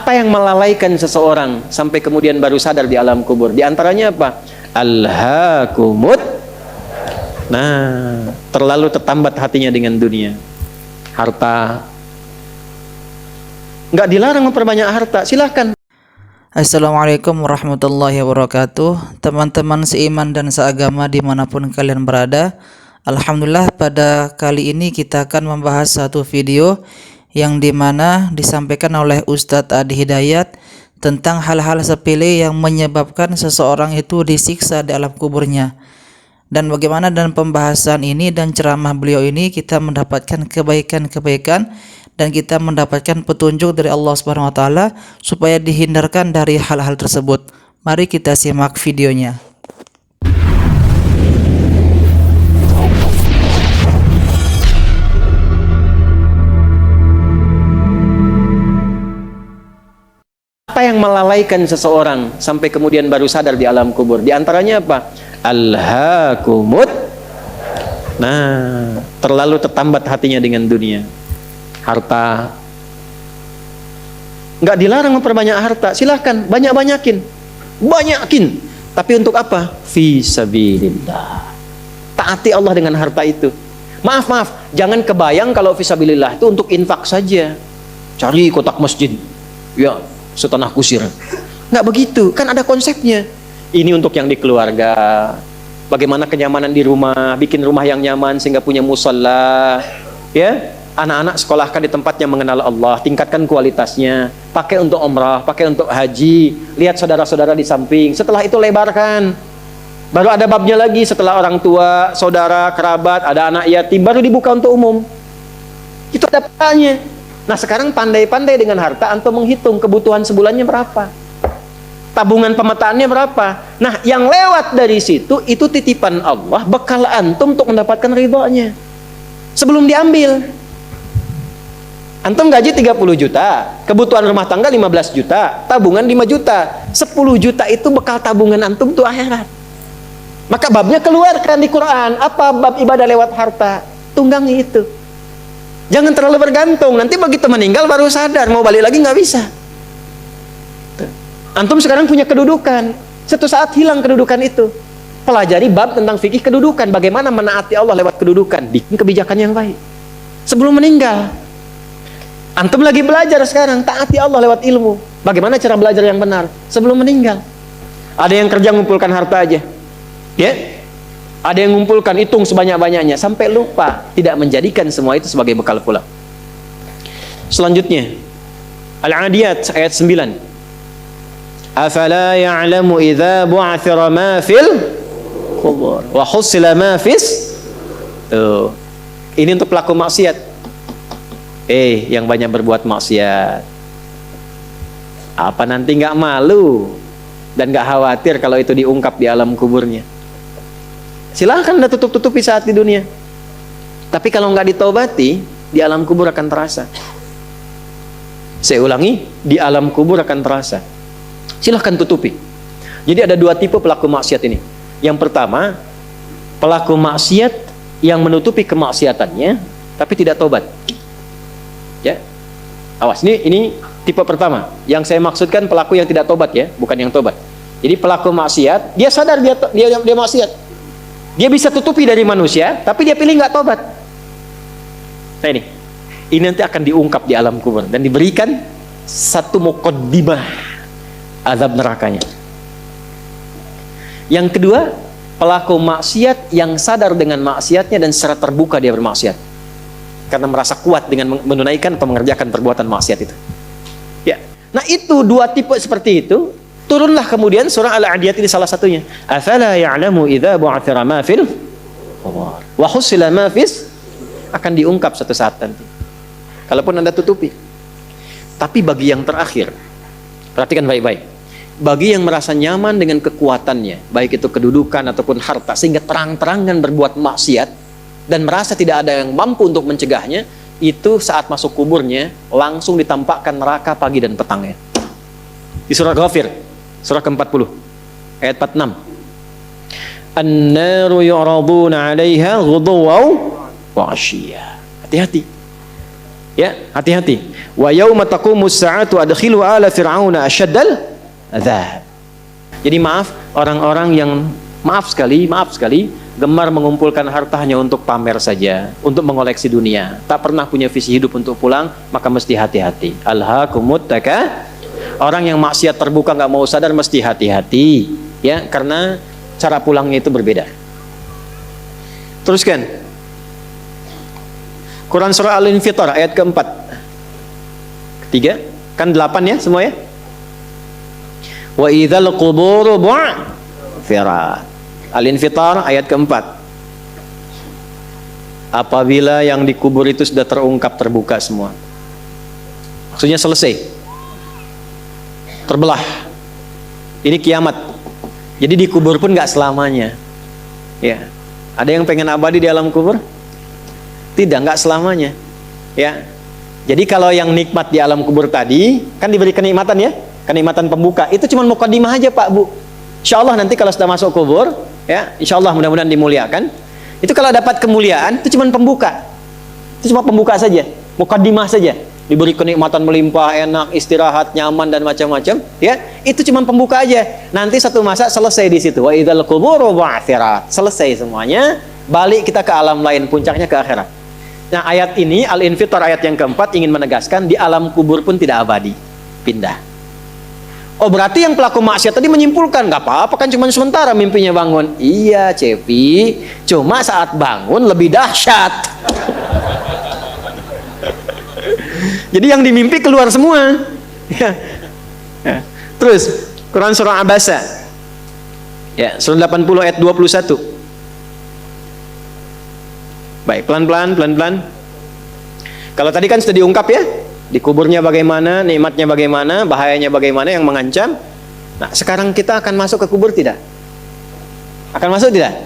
Apa yang melalaikan seseorang sampai kemudian baru sadar di alam kubur? Di antaranya apa? Alhaakumut. Nah, terlalu tertambat hatinya dengan dunia. Harta. Nggak dilarang memperbanyak harta, silahkan. Assalamualaikum warahmatullahi wabarakatuh. Teman-teman seiman dan seagama dimanapun kalian berada, alhamdulillah pada kali ini kita akan membahas satu video yang dimana disampaikan oleh Ustadz Adi Hidayat tentang hal-hal sepele yang menyebabkan seseorang itu disiksa di alam kuburnya. Dan bagaimana dalam pembahasan ini dan ceramah beliau ini kita mendapatkan kebaikan-kebaikan dan kita mendapatkan petunjuk dari Allah Subhanahu wa taala supaya dihindarkan dari hal-hal tersebut. Mari kita simak videonya. Apa yang melalaikan seseorang sampai kemudian baru sadar di alam kubur? Di antaranya apa? Alhaakumut. Nah, terlalu tertambat hatinya dengan dunia. Harta. Nggak dilarang memperbanyak harta, silahkan, banyakin. Tapi untuk apa? Fi sabilillah. Taati Allah dengan harta itu. Maaf, jangan kebayang kalau fi sabilillah itu untuk infak saja. Cari kotak masjid. Ya, setanah kusir. Nggak begitu, kan ada konsepnya. Ini untuk yang di keluarga. Bagaimana kenyamanan di rumah, bikin rumah yang nyaman sehingga punya musalla. Ya, anak-anak sekolahkan di tempat yang mengenal Allah, tingkatkan kualitasnya. Pakai untuk umrah, pakai untuk haji. Lihat saudara-saudara di samping. Setelah itu lebarkan. Baru ada babnya lagi setelah orang tua, saudara, kerabat, ada anak yatim, baru dibuka untuk umum. Itu ada petanya. Nah, sekarang pandai-pandai dengan harta antum menghitung kebutuhan sebulannya berapa, tabungan pemetaannya berapa. Nah, yang lewat dari situ itu titipan Allah, bekal antum untuk mendapatkan ridhonya sebelum diambil. Antum gaji 30 juta, kebutuhan rumah tangga 15 juta, tabungan 5 juta, 10 juta itu bekal tabungan antum tuh akhirat. Maka babnya keluarkan di Quran. Apa bab ibadah lewat harta? Tunggangi itu. Jangan terlalu bergantung, nanti begitu meninggal baru sadar, mau balik lagi nggak bisa. Antum sekarang punya kedudukan, suatu saat hilang kedudukan itu. Pelajari bab tentang fikih kedudukan, bagaimana menaati Allah lewat kedudukan, bikin kebijakan yang baik sebelum meninggal. Antum lagi belajar sekarang, taati Allah lewat ilmu, bagaimana cara belajar yang benar sebelum meninggal. Ada yang kerja mengumpulkan harta aja, ya. Ada yang mengumpulkan, hitung sebanyak-banyaknya sampai lupa, tidak menjadikan semua itu sebagai bekal pulang. Selanjutnya, Al-Adiyat ayat 9. Afala ya'lamu idza bu'athira ma fil qubur wa husila ma fis. Tuh. Ini untuk pelaku maksiat. Yang banyak berbuat maksiat. Apa nanti nggak malu dan nggak khawatir kalau itu diungkap di alam kuburnya? Silahkan Anda tutup-tutupi saat di dunia. Tapi kalau nggak ditobati, di alam kubur akan terasa. Saya ulangi, di alam kubur akan terasa. Silahkan tutupi. Jadi ada dua tipe pelaku maksiat ini. Yang pertama, pelaku maksiat yang menutupi kemaksiatannya, tapi tidak tobat. Ya, awas, ini tipe pertama. Yang saya maksudkan pelaku yang tidak tobat ya, bukan yang tobat. Jadi pelaku maksiat, dia sadar dia maksiat. Dia bisa tutupi dari manusia, tapi dia pilih nggak tobat. Nah ini nanti akan diungkap di alam kubur dan diberikan satu muqaddimah azab nerakanya. Yang kedua, pelaku maksiat yang sadar dengan maksiatnya dan secara terbuka dia bermaksiat karena merasa kuat dengan menunaikan atau mengerjakan perbuatan maksiat itu. Ya, nah itu dua tipe seperti itu. Turunlah kemudian surah Al-Adiyat ini salah satunya. Afala ya'lamu idza bu'athira ma fil qubur wa husila ma fis, akan diungkap suatu saat nanti. Kalaupun Anda tutupi. Tapi bagi yang terakhir, perhatikan baik-baik. Bagi yang merasa nyaman dengan kekuatannya, baik itu kedudukan ataupun harta, sehingga terang-terangan berbuat maksiat dan merasa tidak ada yang mampu untuk mencegahnya, itu saat masuk kuburnya langsung ditampakkan neraka pagi dan petangnya. Di surah Ghafir surah ke-40 ayat 46. An-naru yu'raduna 'alaiha ghuduwan wa 'ashiyya. Hati-hati. Ya, hati-hati. Wa yauma taqumus sa'atu adkhilu ala fir'auna asyaddal adzab. Jadi maaf, orang-orang yang maaf sekali gemar mengumpulkan harta hanya untuk pamer saja, untuk mengoleksi dunia, tak pernah punya visi hidup untuk pulang, maka mesti hati-hati. Alhaakumut taka. Orang yang maksiat terbuka nggak mau sadar mesti hati-hati, ya, karena cara pulangnya itu berbeda. Teruskan. Quran surah Al-Infitar ayat keempat. Ketiga, kan 8 ya semua ya. Wa idzal quburu bu'thirat. Al-Infitar ayat keempat. Apabila yang dikubur itu sudah terungkap, terbuka semua, maksudnya selesai, terbelah, ini kiamat. Jadi dikubur pun nggak selamanya, ya. Ada yang pengen abadi di alam kubur? Tidak, nggak selamanya, ya. Jadi kalau yang nikmat di alam kubur tadi kan diberi kenikmatan ya, kenikmatan pembuka, itu cuma mukadimah aja Pak Bu. Insya Allah nanti kalau sudah masuk kubur, ya, insya Allah mudah-mudahan dimuliakan. Itu kalau dapat kemuliaan itu cuma pembuka, itu cuma pembuka saja, mukadimah saja. Diberi kenikmatan melimpah, enak, istirahat, nyaman dan macam-macam, ya. Itu cuma pembuka aja. Nanti satu masa selesai di situ. Wa idzal quburu bu'thirat. Selesai semuanya, balik kita ke alam lain, puncaknya ke akhirat. Nah, ayat ini Al-Infitar ayat yang keempat ingin menegaskan di alam kubur pun tidak abadi, pindah. Oh, berarti yang pelaku maksiat tadi menyimpulkan nggak apa-apa kan, cuma sementara mimpinya bangun. Iya Cepi, cuma saat bangun lebih dahsyat. Jadi yang dimimpi keluar semua. Ya. Ya. Terus Quran surah Abasa, ya, surah 80 ayat 21. Baik, pelan-pelan. Kalau tadi kan sudah diungkap ya, di kuburnya bagaimana, nikmatnya bagaimana, bahayanya bagaimana yang mengancam. Nah, sekarang kita akan masuk ke kubur tidak? Akan masuk tidak?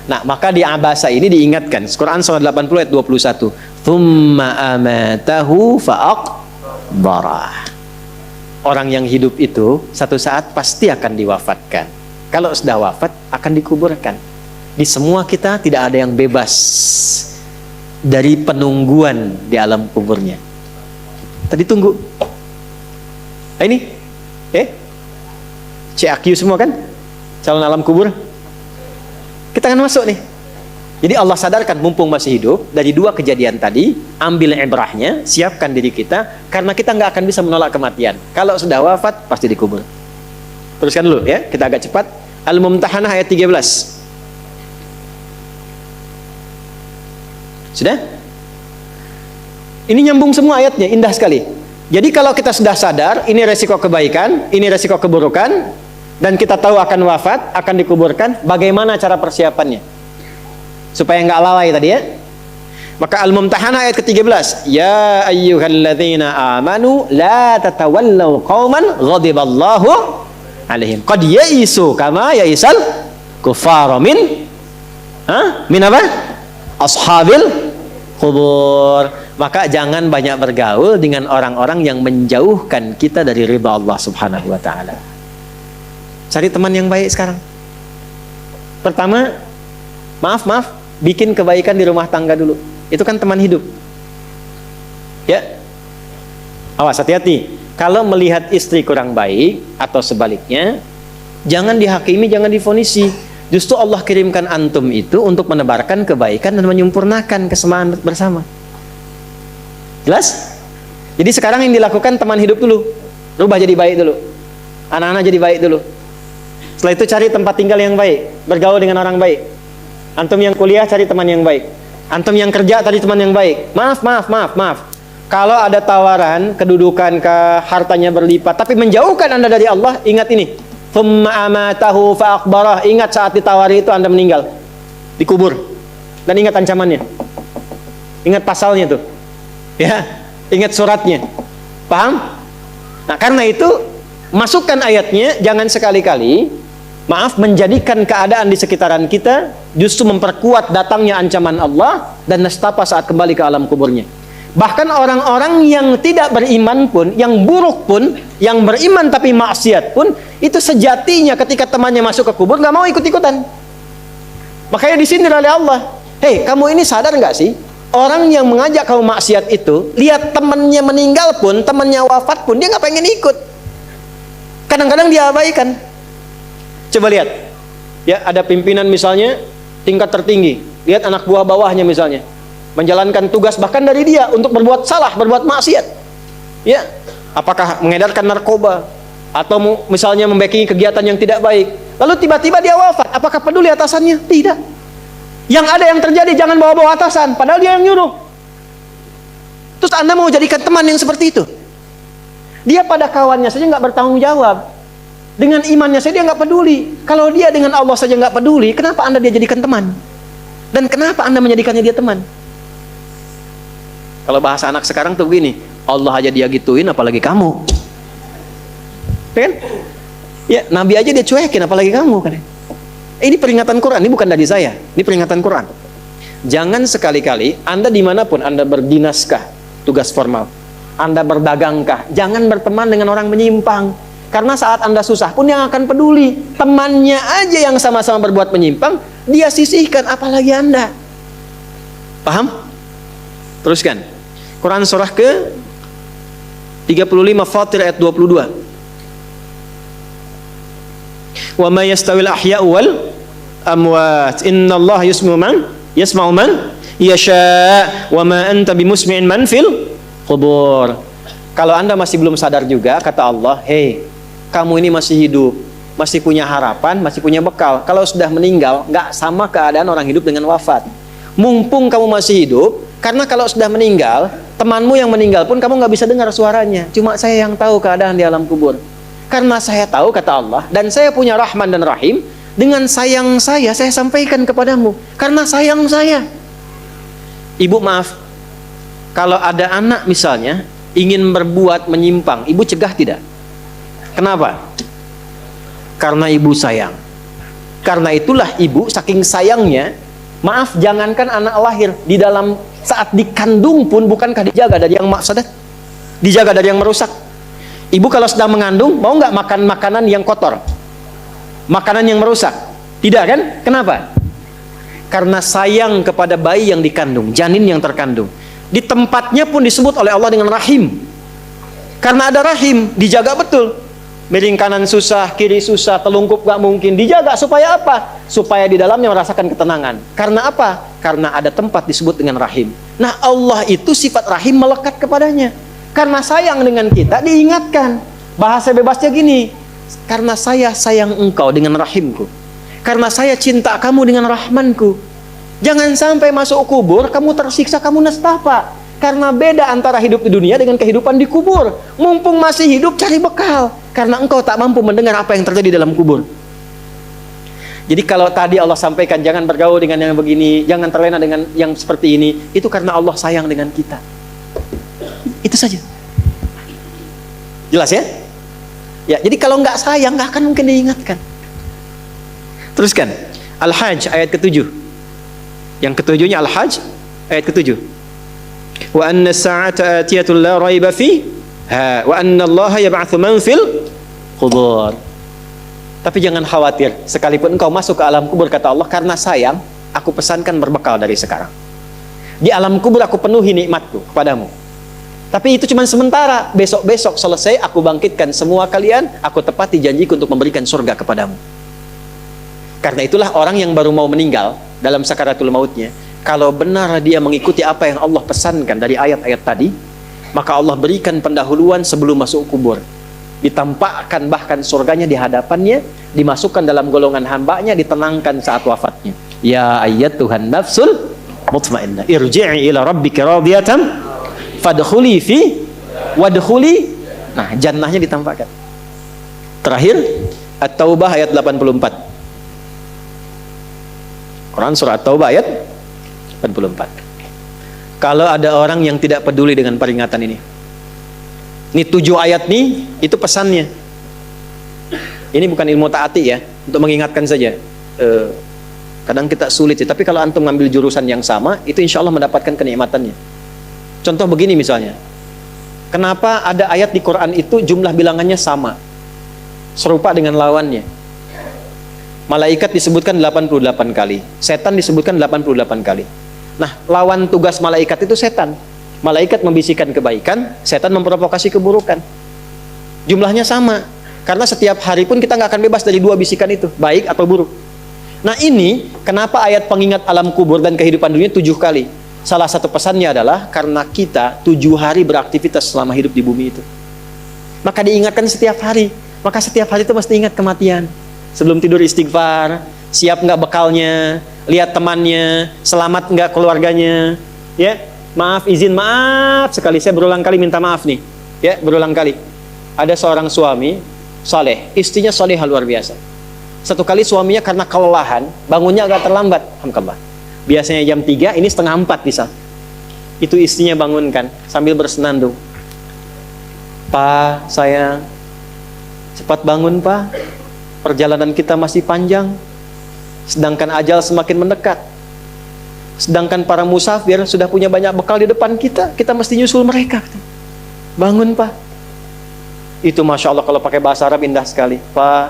Nah, maka di Abasa ini diingatkan, Quran surah 80 ayat 21. Tsumma amatahu fa'aqbarah. Orang yang hidup itu satu saat pasti akan diwafatkan. Kalau sudah wafat akan dikuburkan. Di semua kita tidak ada yang bebas dari penungguan di alam kuburnya. Tadi tunggu. Nah, ini CAQ semua kan, calon alam kubur. Kita akan masuk nih. Jadi Allah sadarkan mumpung masih hidup, dari dua kejadian tadi, ambil ibrahnya, siapkan diri kita, karena kita nggak akan bisa menolak kematian. Kalau sudah wafat pasti dikubur. Teruskan dulu ya, kita agak cepat. Al-Mumtahanah ayat 13. Sudah? Ini nyambung semua ayatnya, indah sekali. Jadi kalau kita sudah sadar, ini resiko kebaikan, ini resiko keburukan, dan kita tahu akan wafat, akan dikuburkan, bagaimana cara persiapannya? Supaya nggak lalai tadi ya. Maka Al-Mumtahanah ayat ke-13. Ya ayyuhalladzina amanu la tatawallaw qauman ghadiballahu alaihim. Qad ya'isu kama ya'isal kuffara min apa? Ashabil kubur. Maka jangan banyak bergaul dengan orang-orang yang menjauhkan kita dari ridha Allah Subhanahu wa taala. Cari teman yang baik sekarang. Pertama, maaf, bikin kebaikan di rumah tangga dulu. Itu kan teman hidup. Ya. Awas, hati-hati. Kalau melihat istri kurang baik atau sebaliknya, jangan dihakimi, jangan difonisi. Justru Allah kirimkan antum itu untuk menebarkan kebaikan dan menyempurnakan kesemaan bersama. Jelas? Jadi sekarang yang dilakukan teman hidup dulu. Rubah jadi baik dulu. Anak-anak jadi baik dulu. Setelah itu cari tempat tinggal yang baik, bergaul dengan orang baik. Antum yang kuliah cari teman yang baik. Antum yang kerja cari teman yang baik. Maaf. Kalau ada tawaran kedudukan ke hartanya berlipat tapi menjauhkan Anda dari Allah, ingat ini. Tsumma amatahu fa'aqbarah. Ingat saat ditawari itu Anda meninggal, dikubur. Dan ingat ancamannya. Ingat pasalnya tuh. Ya, ingat suratnya. Paham? Nah, karena itu masukkan ayatnya, jangan sekali-kali menjadikan keadaan di sekitaran kita justru memperkuat datangnya ancaman Allah dan nestapa saat kembali ke alam kuburnya. Bahkan orang-orang yang tidak beriman pun, yang buruk pun, yang beriman tapi maksiat pun, itu sejatinya ketika temannya masuk ke kubur nggak mau ikut-ikutan. Makanya disindir oleh Allah. Hei, kamu ini sadar nggak sih? Orang yang mengajak kamu maksiat itu, lihat temannya meninggal pun, temannya wafat pun, dia nggak pengen ikut. Kadang-kadang dia abaikan. Coba lihat, ya ada pimpinan misalnya tingkat tertinggi, lihat anak buah bawahnya misalnya menjalankan tugas bahkan dari dia untuk berbuat salah, berbuat maksiat. Ya, apakah mengedarkan narkoba atau misalnya membackingi kegiatan yang tidak baik. Lalu tiba-tiba dia wafat, apakah peduli atasannya? Tidak. Yang ada yang terjadi, jangan bawa-bawa atasan, padahal dia yang nyuruh. Terus Anda mau jadikan teman yang seperti itu? Dia pada kawannya saja nggak bertanggung jawab, dengan imannya saja dia nggak peduli. Kalau dia dengan Allah saja nggak peduli, kenapa Anda dia jadikan teman? Dan kenapa Anda menjadikannya dia teman? Kalau bahasa anak sekarang tuh begini, Allah aja dia gituin, apalagi kamu. Kan? Ya, Nabi aja dia cuekin, apalagi kamu kan? Ini peringatan Quran, ini bukan dari saya, ini peringatan Quran. Jangan sekali-kali Anda dimanapun Anda berdinaskah, tugas formal, Anda berdagangkah, jangan berteman dengan orang menyimpang. Karena saat Anda susah pun yang akan peduli. Temannya aja yang sama-sama berbuat menyimpang, dia sisihkan, apalagi Anda. Paham? Teruskan. Quran surah ke 35 Fatir ayat 22. Wa ma yastawil ahya'u wal amwat innallaha yasma'u man yasha wa ma anta bimusmi'in man fil qubur. Kalau Anda masih belum sadar juga, kata Allah, hei, kamu ini masih hidup, masih punya harapan, masih punya bekal. Kalau sudah meninggal, nggak sama keadaan orang hidup dengan wafat. Mumpung kamu masih hidup, karena kalau sudah meninggal, temanmu yang meninggal pun kamu nggak bisa dengar suaranya. Cuma saya yang tahu keadaan di alam kubur. Karena saya tahu, kata Allah, dan saya punya Rahman dan Rahim, dengan sayang saya sampaikan kepadamu. Karena sayang saya. Ibu maaf, kalau ada anak misalnya ingin berbuat menyimpang, ibu cegah tidak? Kenapa? Karena ibu sayang. Karena itulah ibu saking sayangnya, maaf, jangankan anak lahir, di dalam saat dikandung pun bukankah dijaga dari yang mafsadat? Dijaga dari yang merusak. Ibu kalau sedang mengandung, mau nggak makan makanan yang kotor? Makanan yang merusak? Tidak kan? Kenapa? Karena sayang kepada bayi yang dikandung, janin yang terkandung. Di tempatnya pun disebut oleh Allah dengan rahim. Karena ada rahim, dijaga betul. Miring kanan susah, kiri susah, telungkup gak mungkin. Dijaga supaya apa? Supaya di dalamnya merasakan ketenangan. Karena apa? Karena ada tempat disebut dengan rahim. Nah, Allah itu sifat rahim melekat kepadanya. Karena sayang dengan kita, diingatkan. Bahasa bebasnya gini, karena saya sayang engkau dengan rahimku. Karena saya cinta kamu dengan rahmanku. Jangan sampai masuk kubur, kamu tersiksa, kamu nestapa. Karena beda antara hidup di dunia dengan kehidupan di kubur. Mumpung masih hidup, cari bekal. Karena engkau tak mampu mendengar apa yang terjadi dalam kubur. Jadi kalau tadi Allah sampaikan, jangan bergaul dengan yang begini, jangan terlena dengan yang seperti ini, itu karena Allah sayang dengan kita. Itu saja. Jelas ya? Ya, jadi kalau nggak sayang, nggak akan mungkin diingatkan. Teruskan. Al-Hajj ayat ke-7. Yang ketujuhnya Al-Hajj ayat ke-7. Wa anna as-sa'ata atiyatun la raiba fiha wa anna Allah yab'atsu man fil qubur. Tapi jangan khawatir, sekalipun engkau masuk ke alam kubur, kata Allah, karena sayang, aku pesankan berbekal dari sekarang. Di alam kubur aku penuhi nikmatku kepadamu. Tapi itu cuma sementara. Besok-besok selesai, aku bangkitkan semua kalian, aku tepati janjiku untuk memberikan surga kepadamu. Karena itulah orang yang baru mau meninggal dalam sakaratul mautnya, kalau benar dia mengikuti apa yang Allah pesankan dari ayat-ayat tadi, maka Allah berikan pendahuluan sebelum masuk kubur. Ditampakkan bahkan surganya di hadapannya, dimasukkan dalam golongan hambanya, ditenangkan saat wafatnya. Ya ayyatuhan nafsul mutmainnah, irji'i ila rabbika radiyatan fadkhuli fi wadkhuli. Nah, jannahnya ditampakkan. Terakhir At-Taubah ayat 84. Quran surah At-Taubah ayat 84. Kalau ada orang yang tidak peduli dengan peringatan ini 7 ayat nih, itu pesannya. Ini bukan ilmu taati ya, untuk mengingatkan saja. Kadang kita sulit sih, tapi kalau antum ngambil jurusan yang sama, itu insya Allah mendapatkan kenikmatannya. Contoh begini misalnya, kenapa ada ayat di Quran itu jumlah bilangannya sama, serupa dengan lawannya? Malaikat disebutkan 88 kali, setan disebutkan 88 kali. Nah, lawan tugas malaikat itu setan. Malaikat membisikkan kebaikan, setan memprovokasi keburukan. Jumlahnya sama. Karena setiap hari pun kita nggak akan bebas dari dua bisikan itu, baik atau buruk. Nah ini, kenapa ayat pengingat alam kubur dan kehidupan dunia 7 kali? Salah satu pesannya adalah karena kita 7 hari beraktivitas selama hidup di bumi itu. Maka diingatkan setiap hari. Maka setiap hari itu mesti ingat kematian. Sebelum tidur istighfar, siap nggak bekalnya, lihat temannya, selamat nggak keluarganya, ya. Maaf, izin, maaf sekali, saya berulang kali minta maaf nih, ya, berulang kali. Ada seorang suami saleh, istrinya salehah luar biasa. Satu kali suaminya karena kelelahan, bangunnya agak terlambat, alhamdulillah. Biasanya jam 3, ini setengah 4 bisa. Itu istrinya bangunkan sambil bersenandung. Pak, sayang, cepat bangun Pak, perjalanan kita masih panjang, sedangkan ajal semakin mendekat. Sedangkan para musafir sudah punya banyak bekal di depan kita mesti nyusul mereka. Bangun Pak. Itu Masya Allah kalau pakai bahasa Arab indah sekali. Pak,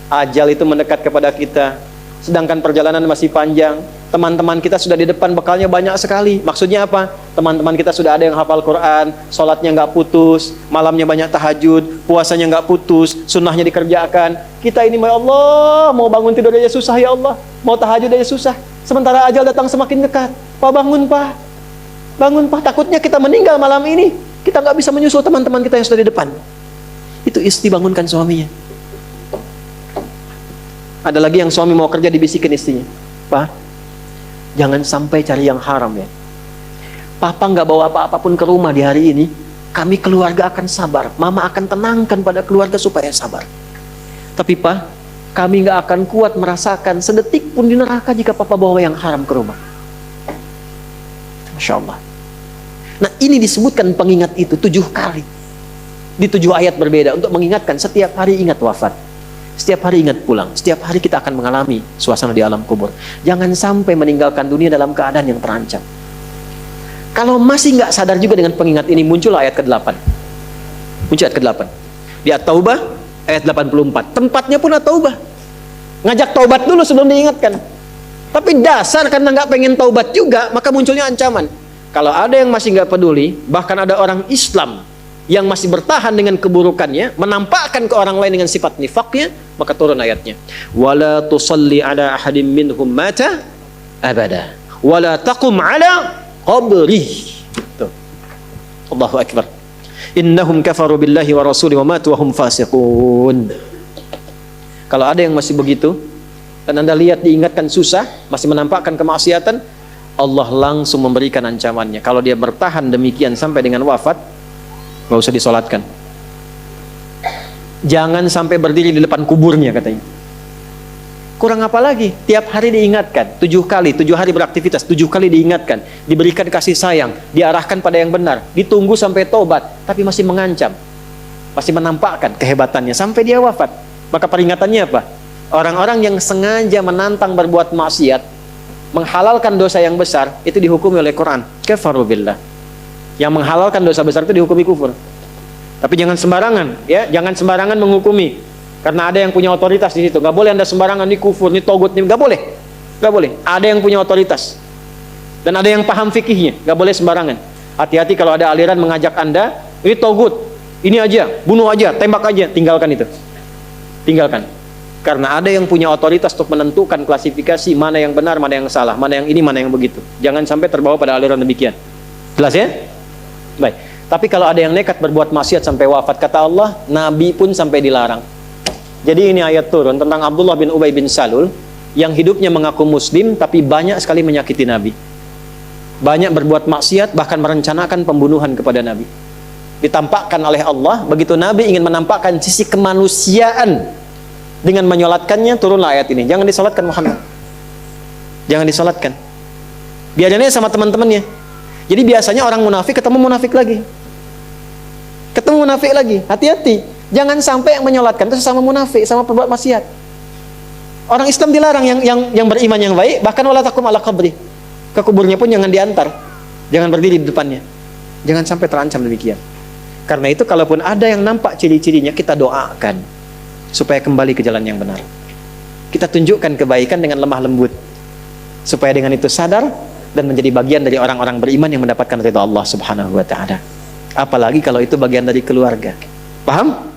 ajal itu mendekat kepada kita, sedangkan perjalanan masih panjang. Teman-teman kita sudah di depan, bekalnya banyak sekali. Maksudnya apa? Teman-teman kita sudah ada yang hafal Quran, sholatnya nggak putus, malamnya banyak tahajud, puasanya nggak putus, sunnahnya dikerjakan. Kita ini ya Allah, mau bangun tidur aja susah ya Allah, mau tahajud aja susah. Sementara ajal datang semakin dekat. Pak, bangun Pak, bangun Pak. Takutnya kita meninggal malam ini, kita nggak bisa menyusul teman-teman kita yang sudah di depan. Itu istri bangunkan suaminya. Ada lagi yang suami mau kerja, dibisikin istrinya, Pak, jangan sampai cari yang haram ya. Papa nggak bawa apa-apapun ke rumah di hari ini, kami keluarga akan sabar. Mama akan tenangkan pada keluarga supaya sabar. Tapi Pak, kami nggak akan kuat merasakan sedetik pun di neraka jika Papa bawa yang haram ke rumah. Masya Allah. Nah ini disebutkan pengingat itu 7 kali. Di 7 ayat berbeda untuk mengingatkan setiap hari ingat wafat. Setiap hari ingat pulang. Setiap hari kita akan mengalami suasana di alam kubur. Jangan sampai meninggalkan dunia dalam keadaan yang terancam. Kalau masih nggak sadar juga dengan pengingat ini, muncul ayat ke-8. Muncul ayat ke-8. Di At-Taubah ayat 84. Tempatnya pun At-Taubah. Ngajak taubat dulu sebelum diingatkan. Tapi dasar karena nggak pengen taubat juga, maka munculnya ancaman. Kalau ada yang masih nggak peduli, bahkan ada orang Islam yang masih bertahan dengan keburukannya, menampakkan ke orang lain dengan sifat nifaknya, maka turun ayatnya. Wala tusalli ala ahadim minhum mata abada. Wala taqum ala qabri. Tuh. Allahu akbar. Innahum kafaru billahi wa rasuli wa matu wa hum fasiqun. Kalau ada yang masih begitu, dan Anda lihat diingatkan susah, masih menampakkan kemaksiatan, Allah langsung memberikan ancamannya. Kalau dia bertahan demikian sampai dengan wafat, nggak usah disolatkan. Jangan sampai berdiri di depan kuburnya katanya. Kurang apa lagi? Tiap hari diingatkan, 7 kali, 7 hari beraktivitas, 7 kali diingatkan, diberikan kasih sayang, diarahkan pada yang benar, ditunggu sampai tobat, tapi masih mengancam, masih menampakkan kehebatannya sampai dia wafat. Maka peringatannya apa? Orang-orang yang sengaja menantang berbuat maksiat, menghalalkan dosa yang besar, itu dihukumi oleh Quran. Kafaru billah. Yang menghalalkan dosa besar itu dihukumi kufur. Tapi jangan sembarangan, ya, jangan sembarangan menghukumi. Karena ada yang punya otoritas di situ. Nggak boleh Anda sembarangan, ini kufur, ini togut, ini nggak boleh. Nggak boleh. Ada yang punya otoritas. Dan ada yang paham fikihnya. Nggak boleh sembarangan. Hati-hati kalau ada aliran mengajak Anda, ini togut, ini aja, bunuh aja, tembak aja, tinggalkan itu. Tinggalkan. Karena ada yang punya otoritas untuk menentukan klasifikasi mana yang benar, mana yang salah, mana yang ini, mana yang begitu. Jangan sampai terbawa pada aliran demikian. Jelas ya? Baik. Tapi kalau ada yang nekat berbuat maksiat sampai wafat, kata Allah, Nabi pun sampai dilarang. Jadi ini ayat turun tentang Abdullah bin Ubay bin Salul yang hidupnya mengaku muslim tapi banyak sekali menyakiti Nabi. Banyak berbuat maksiat, bahkan merencanakan pembunuhan kepada Nabi. Ditampakkan oleh Allah, begitu Nabi ingin menampakkan sisi kemanusiaan dengan menyolatkannya, turunlah ayat ini. Jangan disolatkan Muhammad. Jangan disolatkan. Biarnya sama teman-temannya. Jadi biasanya orang munafik ketemu munafik lagi. Ketemu munafik lagi. Hati-hati. Jangan sampai yang menyolatkan itu sesama munafik, sama perbuat maksiat. Orang Islam dilarang yang beriman yang baik, bahkan wala taqum ala qabri. Ke kuburnya pun jangan diantar. Jangan berdiri di depannya. Jangan sampai terancam demikian. Karena itu kalaupun ada yang nampak ciri-cirinya, kita doakan supaya kembali ke jalan yang benar. Kita tunjukkan kebaikan dengan lemah lembut, supaya dengan itu sadar dan menjadi bagian dari orang-orang beriman yang mendapatkan ridha Allah Subhanahu wa taala. Apalagi kalau itu bagian dari keluarga. Paham?